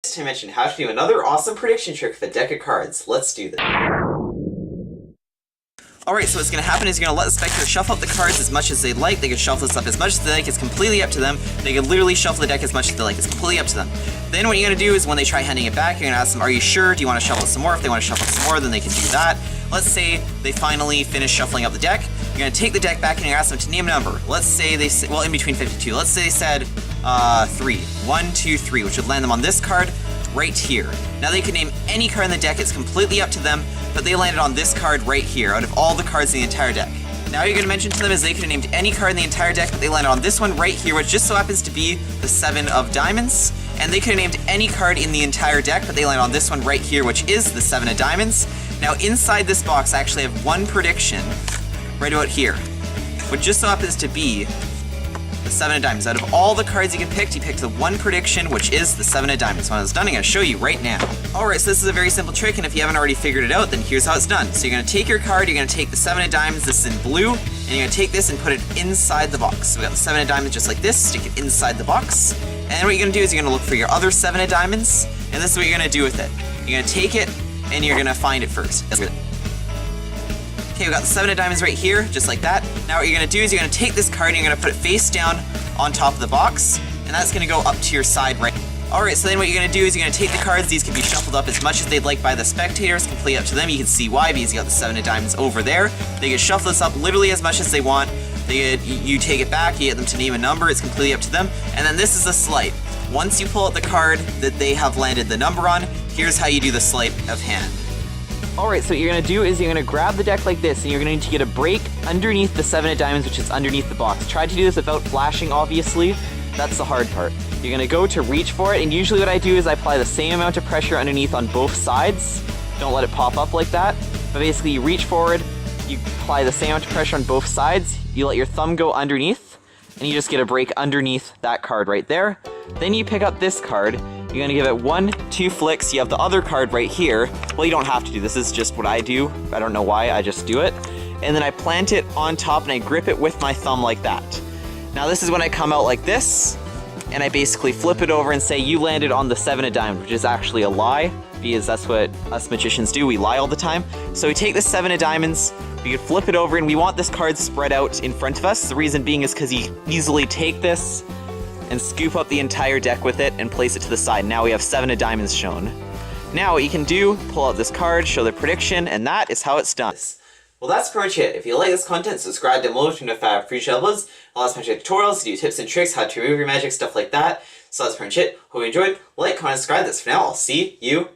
To mention how to do another awesome prediction trick with a deck of cards. Let's do this. Alright, so what's going to happen is you're going to let the spectator shuffle up the cards as much as they like. They can shuffle this up as much as they like. It's completely up to them. They can literally shuffle the deck as much as they like. It's completely up to them. Then what you're going to do is when they try handing it back, you're going to ask them, are you sure? Do you want to shuffle it some more? If they want to shuffle some more, then they can do that. Let's say they finally finish shuffling up the deck. You're going to take the deck back and you're going to ask them to name a number. Let's say they said, well, in between 52. Let's say they said 3. 1, 2, 3, which would land them on this card right here. Now they can name any card in the deck. It's completely up to them, but they landed on this card right here out of all the cards in the entire deck. Now you're going to mention to them is they could have named any card in the entire deck, but they landed on this one right here, which just so happens to be the 7 of diamonds. And they could have named any card in the entire deck, but they landed on this one right here, which is the 7 of diamonds. Now inside this box, I actually have one prediction right about here, which just so happens to be the 7 of diamonds. Out of all the cards you can pick, you picked the one prediction, which is the 7 of diamonds. When it's done, I'm going to show you right now. Alright, so this is a very simple trick, and if you haven't already figured it out, then here's how it's done. So you're going to take your card, you're going to take the 7 of diamonds, this is in blue, and you're going to take this and put it inside the box. So we got the 7 of diamonds just like this, stick it inside the box. And what you're going to do is you're going to look for your other 7 of diamonds, and this is what you're going to do with it. You're going to take it, and you're going to find it first. Okay, we got the 7 of diamonds right here, just like that. Now what you're going to do is you're going to take this card and you're going to put it face down on top of the box, and that's going to go up to your side right. Alright, so then what you're going to do is you're going to take the cards. These can be shuffled up as much as they'd like by the spectators, completely up to them. You can see why, because you got the 7 of diamonds over there. They can shuffle this up literally as much as they want. You take it back, you get them to name a number, it's completely up to them. And then this is a sleight. Once you pull out the card that they have landed the number on, here's how you do the sleight of hand. Alright, so what you're going to do is you're going to grab the deck like this, and you're going to need to get a break underneath the 7 of diamonds, which is underneath the box. Try to do this without flashing, obviously. That's the hard part. You're going to go to reach for it, and usually what I do is I apply the same amount of pressure underneath on both sides. Don't let it pop up like that. But basically, you reach forward, you apply the same amount of pressure on both sides, you let your thumb go underneath, and you just get a break underneath that card right there. Then you pick up this card. You're going to give it 1, 2 flicks. You have the other card right here. Well, you don't have to do this. This is just what I do. I don't know why. I just do it. And then I plant it on top and I grip it with my thumb like that. Now this is when I come out like this, and I basically flip it over and say, you landed on the 7 of diamonds, which is actually a lie, because that's what us magicians do. We lie all the time. So we take the 7 of diamonds, we can flip it over, and we want this card spread out in front of us. The reason being is because you easily take this and scoop up the entire deck with it and place it to the side. Now we have 7 of diamonds shown. Now what you can do, pull out this card, show the prediction, and that is how it's done. Well, that's pretty much it. If you like this content, subscribe down below to notify our future uploads. I'll also mention tutorials to do tips and tricks, how to remove your magic, stuff like that. So that's pretty much it. Hope you enjoyed. Like, comment, subscribe. That's for now. I'll see you